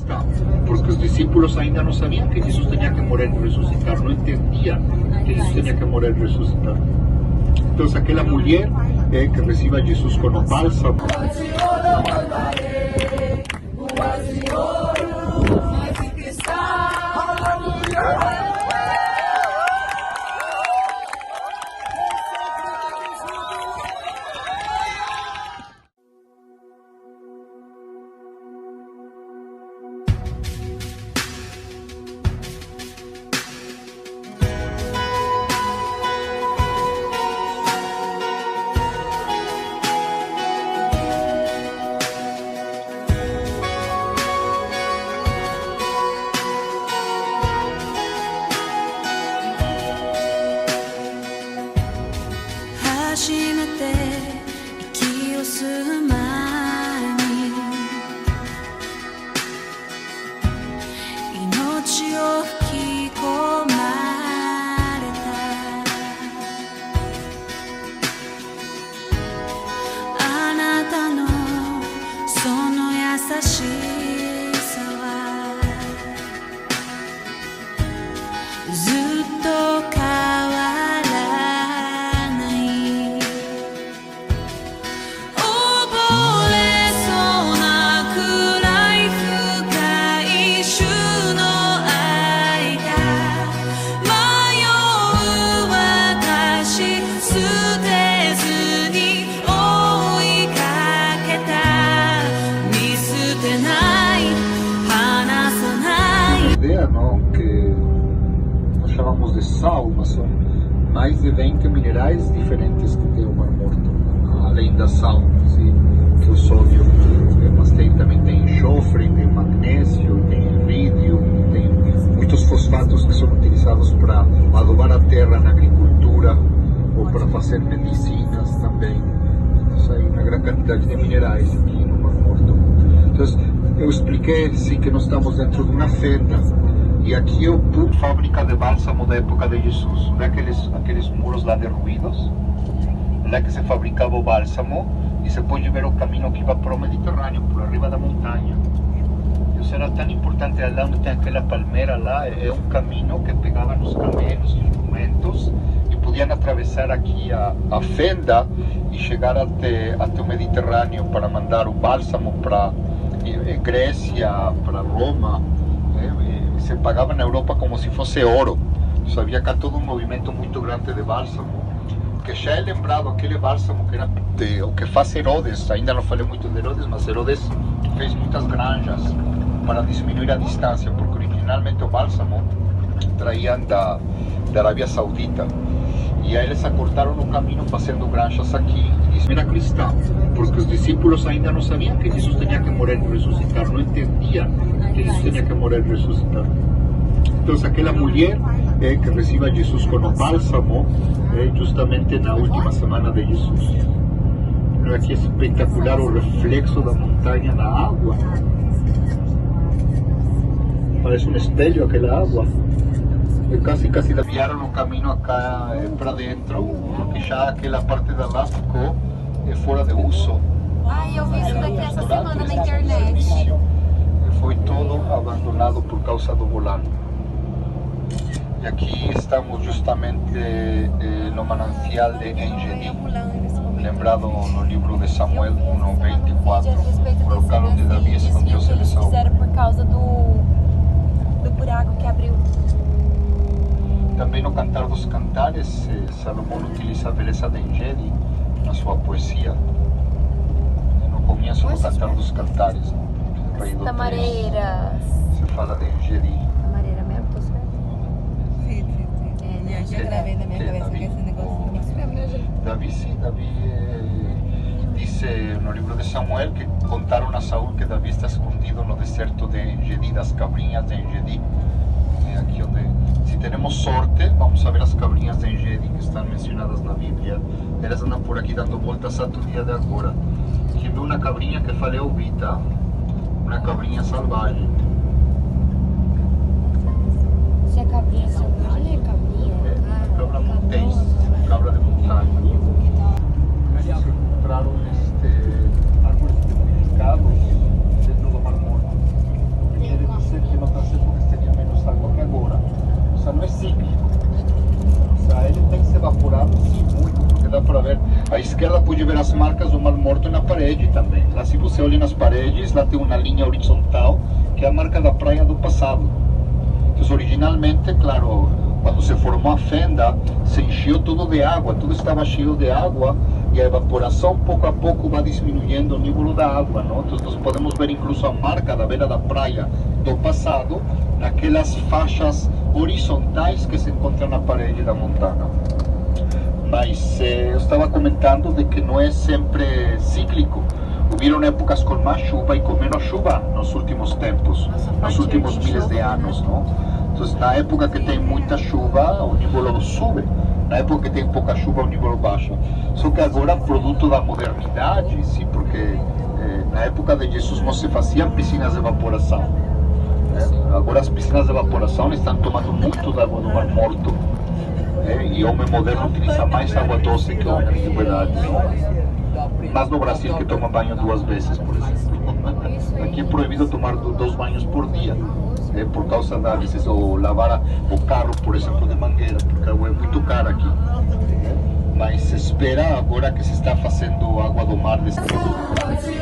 cristão, porque os discípulos ainda não sabiam que Jesus tinha que morrer e ressuscitar, não entendiam que Jesus tinha que morrer e ressuscitar. Então, aquela mulher que recebe a Jesus com o bálsamo. De sal, mas são mais de 20 minerais diferentes que tem o Mar Morto, além da sal, sim, que o sódio, mas também tem enxofre, tem magnésio, tem rídio, tem muitos fosfatos que são utilizados para adubar a terra na agricultura ou para fazer medicinas também. Então, aí uma grande quantidade de minerais aqui no Mar Morto. Então, eu expliquei sim que nós estamos dentro de uma fenda. E aqui é a fábrica de bálsamo da época de Jesus, né? Aqueles muros lá derruídos, lá que se fabricava o bálsamo, e você pode ver o caminho que vai para o Mediterrâneo, por arriba da montanha. Isso era tão importante, lá onde tem aquela palmeira lá, é um caminho que pegava nos camelos, nos jumentos, e podiam atravessar aqui a fenda e chegar até o Mediterrâneo para mandar o bálsamo para Grécia, para Roma. Se pagava na Europa como se fosse ouro. Havia cá todo um movimento muito grande de bálsamo, que já é lembrado aquele bálsamo que era o que faz Herodes. Ainda não falei muito de Herodes, mas Herodes fez muitas granjas para diminuir a distância, porque originalmente o bálsamo traíam da Arábia Saudita, e aí eles acortaram o caminho fazendo granjas aqui. Isso era cristão, porque os discípulos ainda não sabiam que Jesus tinha que morrer e ressuscitar, não entendiam que Jesus tinha que morrer e ressuscitar. Então, aquela mulher que recebe a Jesus com o bálsamo, justamente na última semana de Jesus. Aqui é espetacular o reflexo da montanha na água. Parece um espelho aquela água. E casi desviaram o caminho acá para dentro, porque já aquela parte da lá ficou fora de uso. Eu vi isso daqui essa semana na internet. Foi todo abandonado por causa do volano. E aqui estamos justamente no manancial de Engedi, lembrado no livro de Samuel 1:24, o local onde Davi escondeu Saul. Fizeram por causa do buraco que abriu. Também no Cantar dos Cantares, Salomão utiliza a beleza de Engedi na sua poesia. No começo do Cantar dos Cantares, rei do Tamareiras. se fala de Engedi. Tamareira mesmo, tô certo? Sim. Já gravei na minha cabeça que esse negócio. Davi disse no livro de Samuel que contaram a Saul que Davi está escondido no deserto de Engedi, das cabrinhas de Engedi. Aqui onde, se temos sorte, vamos a ver as cabrinhas de Engedi que estão mencionadas na Bíblia. Elas andam por aqui dando voltas até o dia de agora. Quem vê uma cabrinha que fale ouvita, uma cabrinha selvagem. Se é cabrinha selvagem, é cabrinha? Cabra montés, cabra de montanha. Eles encontraram árvores de pescado dentro do Mar Morto. pode ver as marcas do Mar Morto na parede também. Lá, se você olha nas paredes, lá tem uma linha horizontal que é a marca da praia do passado. Então, originalmente, claro, quando se formou a fenda, se encheu tudo de água, tudo estava cheio de água e a evaporação pouco a pouco vai diminuindo o nível da água, não? Então, nós podemos ver incluso a marca da beira da praia do passado naquelas faixas horizontais que se encontram na parede da montanha. Mas eu estava comentando de que não é sempre cíclico. Houveram épocas com mais chuva e com menos chuva nos últimos tempos, nos últimos miles de anos, não? Então, na época que tem muita chuva, o nível sube. Na época que tem pouca chuva, o nível baixa. Só que agora, produto da modernidade, sim, porque na época de Jesus não se faziam piscinas de evaporação. Agora as piscinas de evaporação estão tomando muito da água do Mar Morto. E o homem moderno utiliza mais água doce que o homem de verdade. Mas no Brasil que toma banho 2 vezes, por exemplo. Aqui é proibido tomar 2 banhos por dia. Por causa da necessidade, ou lavar o carro, por exemplo, de mangueira, porque a água é muito cara aqui. Mas se espera agora que se está fazendo água do mar desse Brasil.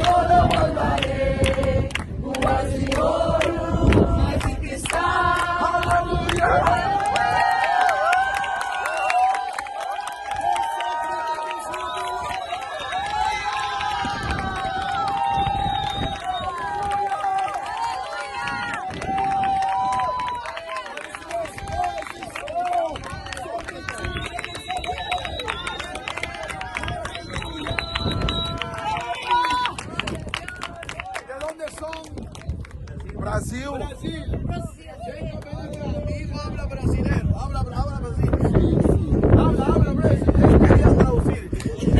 Habla brasileiro. Habla brasileiro. Habla brasileiro. Quería traducir.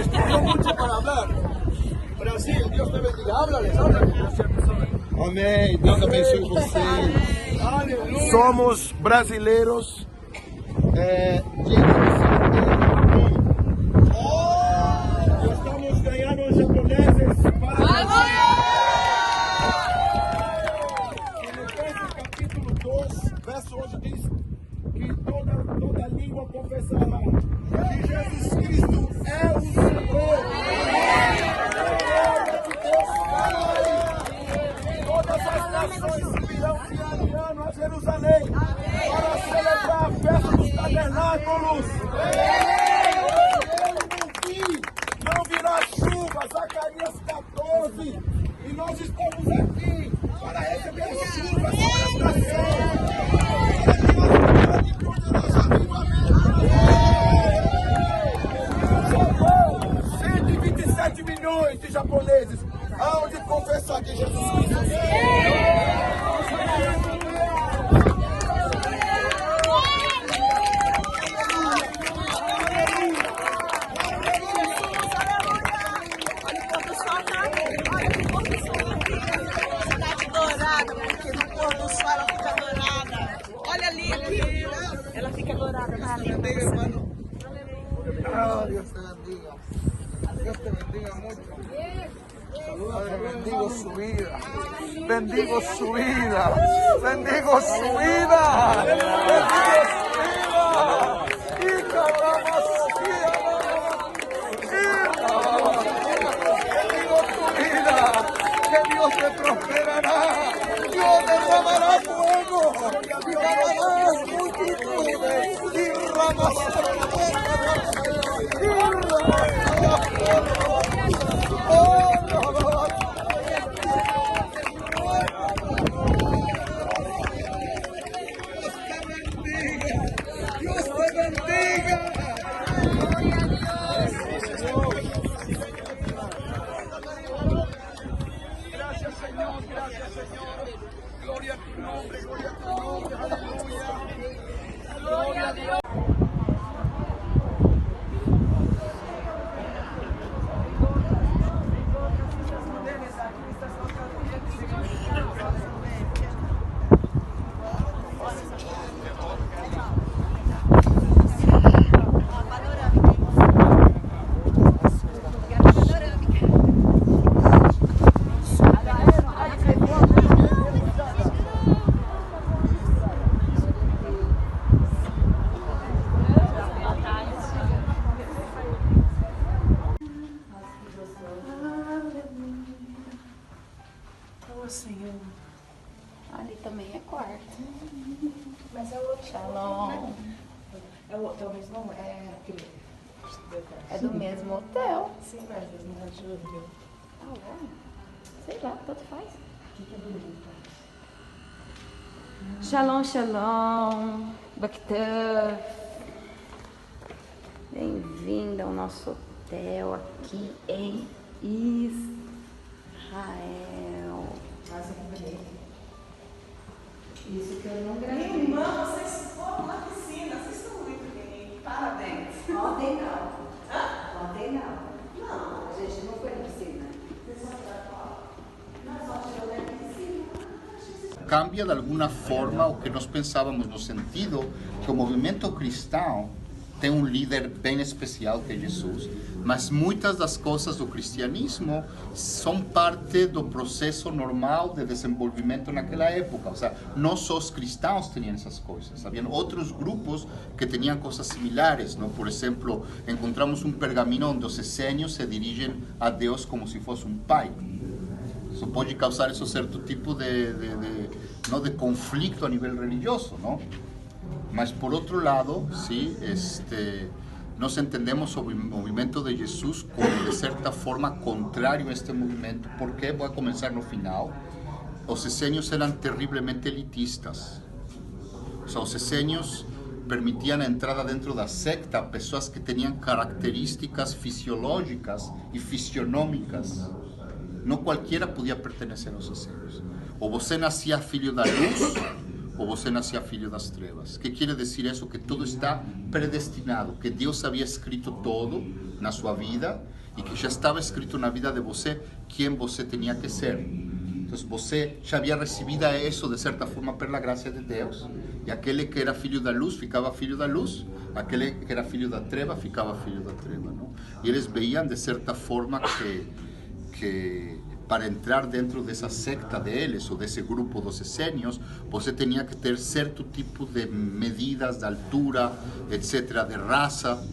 Tengo mucho para hablar. Brasil, Dios te bendiga. Háblales. Amém. Deus abençoe vocês. Aleluia. Somos brasileiros. Estamos ganhando japoneses para verso 11 diz que toda língua confessará que Jesus Cristo é o Senhor. Todas as nações virão de ano a Jerusalém para celebrar a festa dos tabernáculos. Não virá chuva, Zacarias 14. E nós estamos aqui para receber a chuva sobre as nações. 127 milhões de japoneses hão de confessar que Jesus Cristo é Cidade dourada, porque no pôr do sol ela fica dourada. Olha ali, ela fica dourada na linha. Dios te bendiga. Dios te bendiga mucho. Padre, bendigo su vida. Bendigo su vida. Bendigo su vida. Bendigo su vida. Y caramba, bendigo tu vida. Que Dios te prosperará. Dios derramará fuego. Y derramarás multitudes. Y ramas. Dios te bendiga. Gracias, Señor. Gracias, Señor. Gloria a tu nombre. Gloria a tu nombre. Aleluya. Gloria a Dios. Ali também é quarto. Mas é o outro. Shalom. É o outro, talvez não é aquele. É do mesmo hotel. Sim, mas eles não ajudam. Ah, bom. Sei lá, tanto faz. O que é bonito? Shalom, shalom. Bactã. Bem-vindo ao nosso hotel aqui em Israel. Isso que eu não gravei. Irmã, vocês foram na piscina, vocês estão muito bem. Parabéns. Ontem não. Hã? Ontem não. Não. A gente não foi na piscina. Cambia de alguma forma o que nós pensávamos, no sentido que o movimento cristão tem um líder bem especial que é Jesus, mas muitas das coisas do cristianismo são parte do processo normal de desenvolvimento naquela época. Ou seja, não só os cristãos tinham essas coisas, haviam outros grupos que tinham coisas similares, não? Por exemplo, encontramos um pergaminho onde os essênios se dirigem a Deus como se fosse um pai. Isso pode causar esse certo tipo de conflito a nível religioso, não? Mas por outro lado, sim, nós entendemos o movimento de Jesus como de certa forma contrário a este movimento, porque vou começar no final. Os essênios eram terrivelmente elitistas. O sea, os essênios permitiam a entrada dentro da secta a pessoas que tinham características fisiológicas e fisionômicas. Não qualquer podia pertencer aos essênios. Ou você nascia filho da luz, ou você nascia filho das trevas. O que quer dizer isso? Que tudo está predestinado, que Deus havia escrito todo na sua vida e que já estava escrito na vida de você quem você tinha que ser. Então você já havia recebido isso de certa forma pela graça de Deus, e aquele que era filho da luz ficava filho da luz, aquele que era filho da treva ficava filho da treva, não? E eles veiam de certa forma que para entrar dentro dessa secta deles, ou desse grupo dos essênios, você tinha que ter certo tipo de medidas de altura, etc., de raça,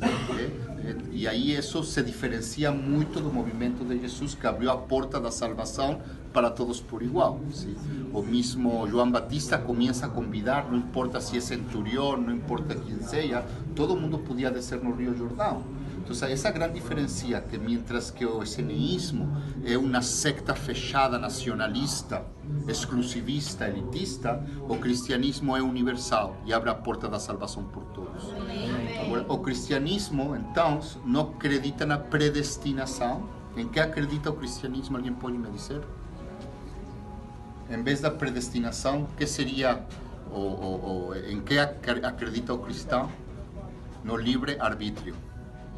e aí isso se diferencia muito do movimento de Jesus, que abriu a porta da salvação para todos por igual. Sim? O mesmo João Batista começa a convidar, não importa se é centurião, não importa quem seja, todo mundo podia descer no Rio Jordão. Então, essa grande diferença, que mientras que o esseniismo é uma secta fechada, nacionalista, exclusivista, elitista, o cristianismo é universal e abre a porta da salvação por todos. Agora, o cristianismo, então, não acredita na predestinação. Em que acredita o cristianismo? Alguém pode me dizer? Em vez da predestinação, que seria, em que acredita o cristão? No livre arbítrio.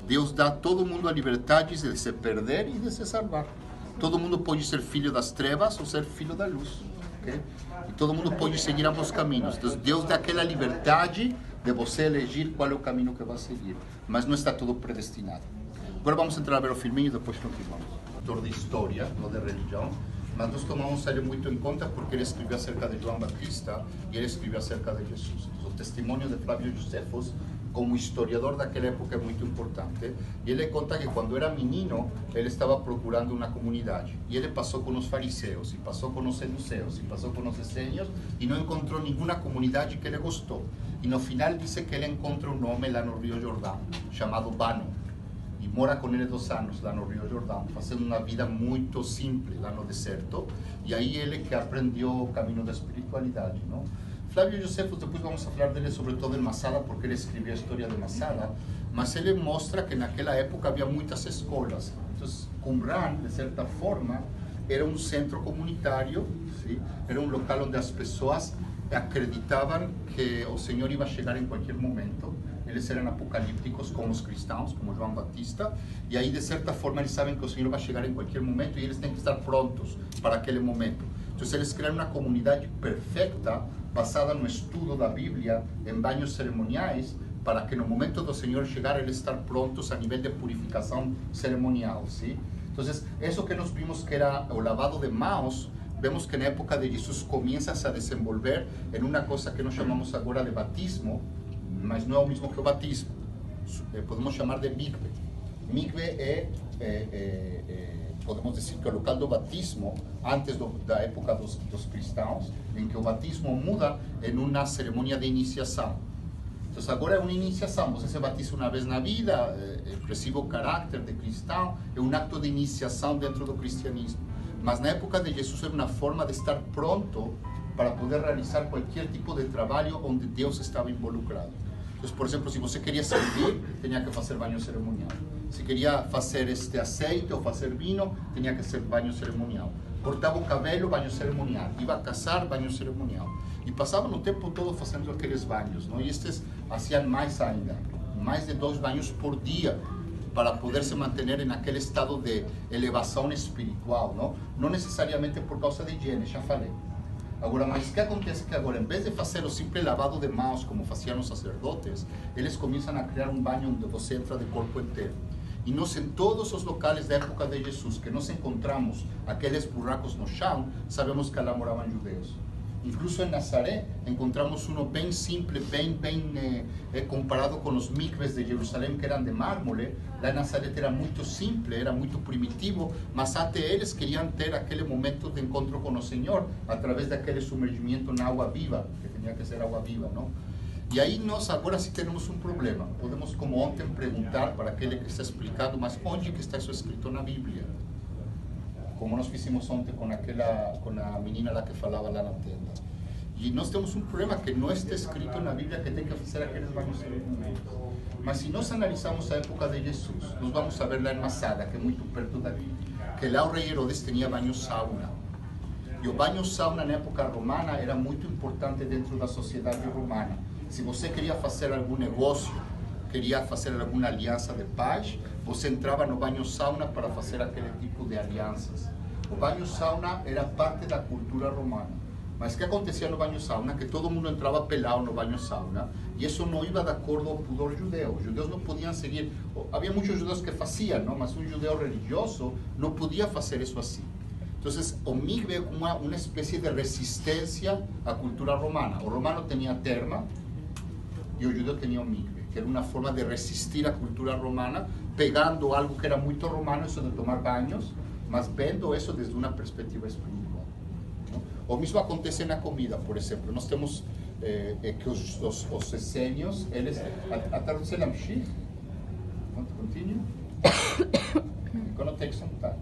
Deus dá a todo mundo a liberdade de se perder e de se salvar. Todo mundo pode ser filho das trevas ou ser filho da luz. Okay? E todo mundo pode seguir ambos caminhos. Então, Deus dá aquela liberdade de você elegir qual é o caminho que vai seguir. Mas não está tudo predestinado. Agora vamos entrar a ver o filminho e depois continuamos. Autor de história, não de religião. Mas nós tomamos ele muito em conta porque ele escreveu acerca de João Batista e ele escreveu acerca de Jesus. Então, o testemunho de Flávio Josefos, como historiador daquela época, é muito importante. E ele conta que quando era menino, ele estava procurando uma comunidade. E ele passou com os fariseus, e passou com os saduceus, e passou com os essênios, e não encontrou nenhuma comunidade que ele gostou. E no final diz que ele encontra um homem lá no Rio Jordão, chamado Bano. E mora com ele 2 anos lá no Rio Jordão, fazendo uma vida muito simples lá no deserto. E aí ele que aprendeu o caminho da espiritualidade, não? Flávio Josefos, depois vamos falar dele sobretudo em Masada, porque ele escreveu a história de Masada, mas ele mostra que naquela época havia muitas escolas. Então, Qumran, de certa forma, era um centro comunitário, sim? Era um local onde as pessoas acreditavam que o Senhor ia chegar em qualquer momento. Eles eram apocalípticos como os cristãos, como João Batista, e aí de certa forma eles sabem que o Senhor vai chegar em qualquer momento e eles têm que estar prontos para aquele momento. Então eles criaram uma comunidade perfeita, basada no estudo da Bíblia, em banhos cerimoniais, para que no momento do Senhor chegar, eles estar prontos a nível de purificação cerimonial, sim? Então, isso que nós vimos que era o lavado de mãos, vemos que na época de Jesus começa a se desenvolver em uma coisa que nós chamamos agora de batismo, mas não é o mesmo que o batismo. Podemos chamar de mikve. Mikve podemos dizer que o local do batismo, antes da época dos cristãos, em que o batismo muda em uma cerimônia de iniciação. Então agora é uma iniciação, você se batiza uma vez na vida, recebe o caráter de cristão, é um acto de iniciação dentro do cristianismo. Mas na época de Jesus era uma forma de estar pronto para poder realizar qualquer tipo de trabalho onde Deus estava involucrado. Então, por exemplo, se você queria servir, tinha que fazer banho cerimonial. Se queria fazer azeite ou fazer vinho, tinha que ser banho cerimonial. Cortava o cabelo, banho cerimonial. Iba a casar, banho cerimonial. E passavam o tempo todo fazendo aqueles banhos, não? E estes faziam mais ainda, mais de 2 banhos por dia, para poder se manter naquele estado de elevação espiritual, não? Não necessariamente por causa de higiene, já falei. Agora, mas o que acontece é que agora, em vez de fazer o simples lavado de mãos, como faziam os sacerdotes, eles começam a criar um banho onde você entra de corpo inteiro. E nós, em todos os locais da época de Jesus, que nós encontramos aqueles buracos no chão, sabemos que lá moravam judeus. Incluso em Nazaré, encontramos um bem simples, bem comparado com os mikves de Jerusalém, que eram de mármore. Lá em Nazaré era muito simples, era muito primitivo, mas até eles queriam ter aquele momento de encontro com o Senhor, através daquele submergimento na água viva, que tinha que ser água viva, não? E aí nós agora sim temos um problema. Podemos, como ontem, perguntar para aquele que está explicado, mas onde que está isso escrito na Bíblia? Como nós fizemos ontem com a menina lá que falava lá na tenda. E nós temos um problema que não está escrito na Bíblia que tem que fazer aqueles banhos cerimoniais. Mas se nós analisarmos a época de Jesus, nós vamos ver lá em Masada, que é muito perto daqui, que lá o rei Herodes tinha banho sauna. E o banho sauna na época romana era muito importante dentro da sociedade romana. Se você queria fazer algum negócio, queria fazer alguma aliança de paz, você entrava no banho sauna para fazer aquele tipo de alianças. O banho sauna era parte da cultura romana. Mas o que acontecia no banho sauna? Que todo mundo entrava pelado no banho sauna, e isso não ia de acordo ao pudor judeu. Os judeus não podiam seguir. Havia muitos judeus que faziam, não? Mas um judeu religioso não podia fazer isso assim. Então, o mikve é uma espécie de resistência à cultura romana. O romano tinha terma e o judeu tinha o mikve, que era uma forma de resistir à cultura romana, pegando algo que era muito romano, isso de tomar banhos, mas vendo isso desde uma perspectiva espiritual. Não? O mesmo acontece na comida, por exemplo. Nós temos que os essênios, eles... אתה רוצה להמשיך? Want to continue? I'm gonna take some time.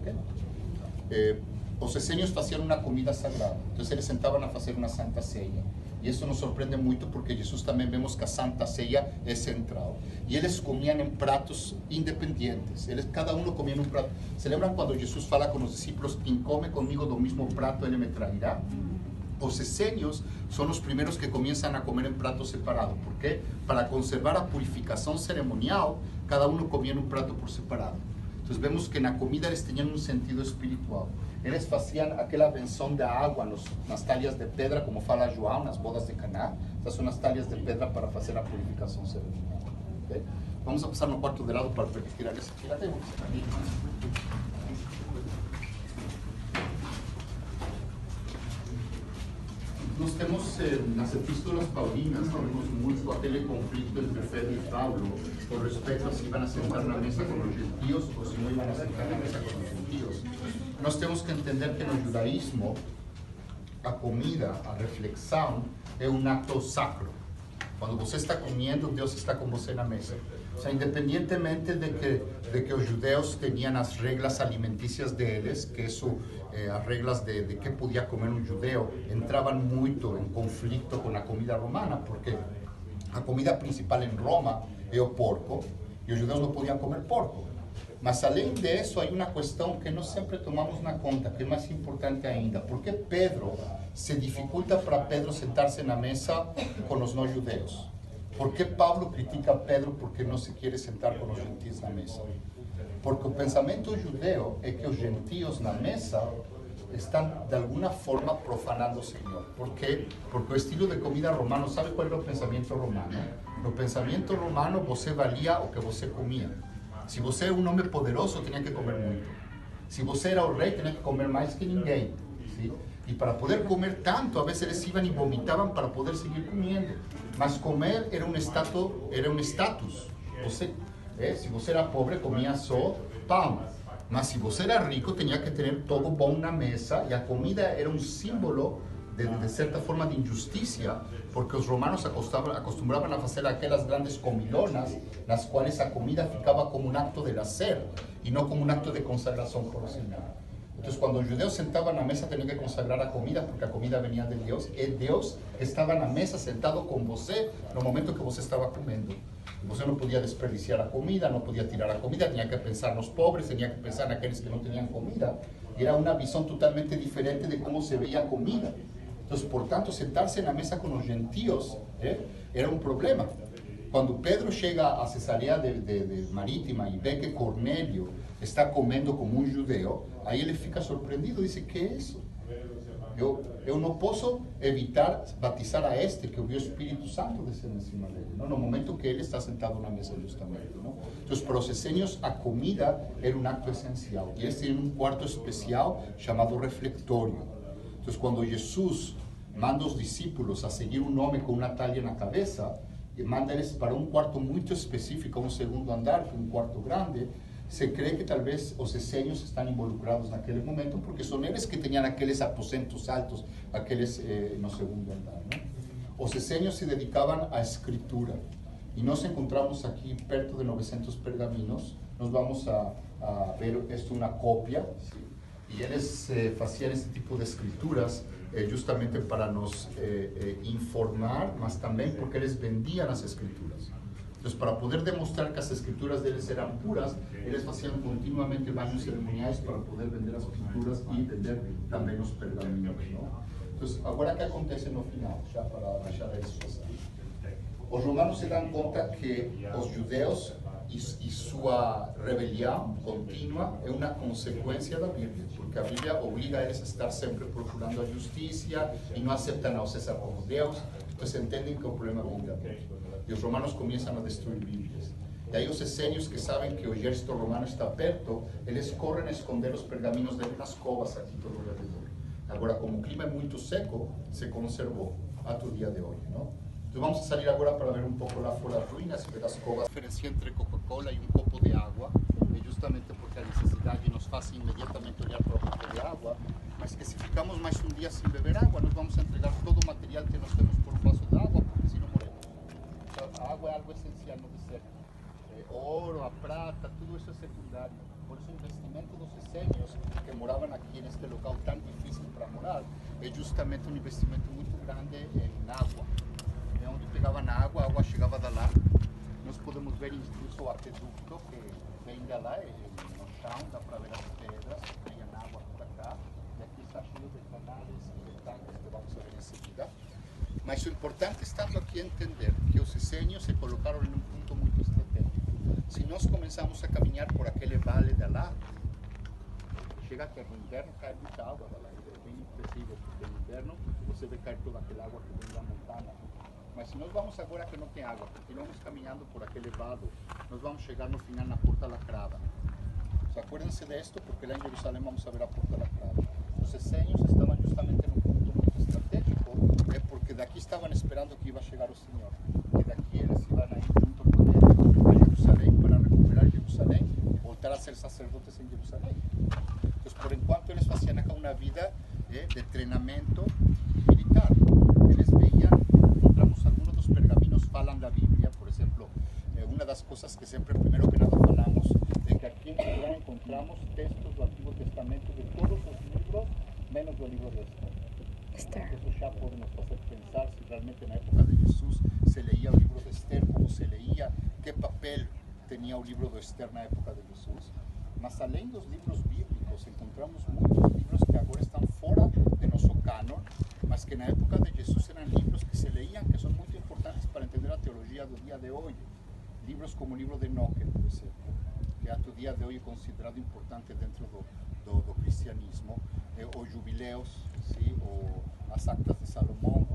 Okay? Os essênios faziam uma comida sagrada, então eles sentavam a fazer uma santa ceia. E isso nos surpreende muito porque Jesus também vemos que a Santa Ceia é central. E eles comiam em pratos independentes. Cada um comia em um prato. Se lembram quando Jesus fala com os discípulos: quem come comigo do mesmo prato, ele me trairá? Os essênios são os primeiros que começam a comer em pratos separados. Por quê? Para conservar a purificação cerimonial, cada um comia em um prato por separado. Então vemos que na comida eles tinham um sentido espiritual. Eles faziam aquela benção da água nas talhas de pedra, como fala João, nas bodas de Caná. Essas são as talhas de pedra para fazer a purificação cerimonial. Okay? Vamos a passar no quarto de lado para retirar esse tirador. Nós temos nas epístolas paulinas, temos muito aquele conflito entre Pedro e Paulo com respeito a se iam a sentar na mesa com os gentios ou se não iam a sentar na mesa com os gentios. Nós temos que entender que no judaísmo a comida, a reflexão é um ato sacro. Quando você está comendo, Deus está com você na mesa. O sea, independentemente de que os judeus tinham as regras alimentícias deles, que isso, as regras de que podia comer um judeu, entravam muito em conflito com a comida romana, porque a comida principal em Roma é o porco, e os judeus não podiam comer porco. Mas além disso, há uma questão que nós sempre tomamos na conta, que é mais importante ainda. Por que Pedro se dificulta para Pedro sentar-se na mesa com os não-judeus? Por que Paulo critica Pedro porque não se quer sentar com os gentios na mesa? Porque o pensamento judeu é que os gentios na mesa estão, de alguma forma, profanando o Senhor. Por quê? Porque o estilo de comida romano, sabe qual era o pensamento romano? No pensamento romano, você valia o que você comia. Se você era um homem poderoso, tinha que comer muito. Se você era o rei, tinha que comer mais que ninguém. ¿Sí? E para poder comer tanto, a vezes eles iam e vomitavam para poder seguir comendo. Mas comer era um status. Você, se você era pobre, comia só pão. Mas se você era rico, tinha que ter todo bom na mesa, e a comida era um símbolo de certa forma de injustiça, porque os romanos acostumbravam a fazer aquelas grandes comilonas, nas quais a comida ficava como um acto de lazer, e não como um acto de consagração por o Senhor. Então, quando os judeus sentavam na mesa, tinham que consagrar a comida, porque a comida venia de Deus, e Deus estava na mesa sentado com você no momento que você estava comendo. Você não podia desperdiciar a comida, não podia tirar a comida, tinha que pensar nos pobres, tinha que pensar naqueles que não tinham comida. E era uma visão totalmente diferente de como se veia a comida. Então, portanto, sentar-se na mesa com os gentios era um problema. Quando Pedro chega a Cesareia de Marítima e vê que Cornélio está comendo como um judeu, aí ele fica surpreendido, diz: que é isso? Eu não posso evitar batizar a este, que eu vi o Espírito Santo descendo em cima dele, não? No momento que ele está sentado na mesa justamente. Não? Então, para os essênios, a comida era um acto essencial. E eles têm um quarto especial chamado reflectório. Então, quando Jesus manda os discípulos a seguir um homem com uma talha na cabeça, e manda eles para um quarto muito específico, um segundo andar, um quarto grande, se crê que talvez os essênios estão involucrados naquele momento, porque são eles que tinham aqueles aposentos altos, aqueles no segundo andar. Não? Os essênios se dedicavam à escritura, e nós encontramos aqui perto de 900 pergaminos. Nós vamos a ver, esta uma cópia, e eles faziam esse tipo de escrituras justamente para nos informar, mas também porque eles vendiam as escrituras. Então, para poder demonstrar que as escrituras deles eram puras, eles faziam continuamente banhos cerimoniais para poder vender as escrituras e vender também os pergaminhos. Então, agora o que acontece no final, já para deixar isso passar? Os romanos se dão conta que os judeus e sua rebelião contínua é uma consequência da Bíblia, porque a Bíblia obriga eles a estar sempre procurando a justiça e não aceitam ao César como Deus. Então, entendem que o problema vem da Bíblia. E os romanos começam a destruir Bíblias. E aí os essênios, que sabem que o exército romano está perto, eles correm a esconder os pergaminos dele nas covas aqui todo o redor. Agora, como o clima é muito seco, se conservou até o dia de hoje. Não? Então vamos sair agora para ver um pouco lá fora as ruínas e ver as covas. A diferença entre Coca-Cola e um copo de água é justamente porque a necessidade nos faz imediatamente olhar para o copo de água, mas que se ficamos mais um dia sem beber água, nós vamos entregar todo o material que nós temos por um vaso de água, porque senão morremos. A água é algo essencial no deserto. O ouro, a prata, tudo isso é secundário. Por isso o investimento dos essênios que moravam aqui neste local tão difícil para morar é justamente um investimento muito grande em água. É onde pegavam a água chegava da lá. Nós podemos ver incluso o aqueduto que vem da lá, no chão, dá para ver as pedras, vem a água por cá. E aqui está cheio de canais e de tanques que vamos ver em seguida. Mas o importante estando aqui é entender que os essênios se colocaram em um ponto muito estratégico. Se nós começamos a caminhar por aquele vale de lá, chega que no inverno cai muita água de lá. É bem impressível, porque no inverno você vê cair toda aquela água que vem da montanha. Mas se nós vamos agora que não tem água, continuamos caminhando por aquele vado, nós vamos chegar no final na Porta Lacrada. Acuérdense de esto, porque lá em Jerusalém vamos a ver a Porta Lacrada. Os essênios estavam justamente em um ponto muito estratégico, porque daqui estavam esperando que ia chegar o Senhor. E daqui eles iam a ir junto com ele a Jerusalém para recuperar Jerusalém, voltar a ser sacerdotes em Jerusalém. Então, por enquanto, eles faziam acá uma vida de treinamento militar. Eles veiam, encontramos alguns dos pergaminos falam da Bíblia, por exemplo, uma das coisas que sempre, primeiro que nada, falamos é que aqui em encontramos textos do Antigo Testamento de todos os livros, menos do livro de Esther. Isso já pode nos fazer pensar se realmente na época de Jesus se leía o livro de Esther, como se leía, que papel tinha o livro de Esther na época de Jesus. Mas além dos livros bíblicos, encontramos muitos livros que agora estão fora de nosso cânon, mas que na época de Jesus eram livros que se leíam, que são muito importantes para entender a teologia do dia de hoje. Livros como o livro de Enoque, por exemplo, que até o dia de hoje é considerado importante dentro do cristianismo, os jubileus, sim, as actas de Salomão,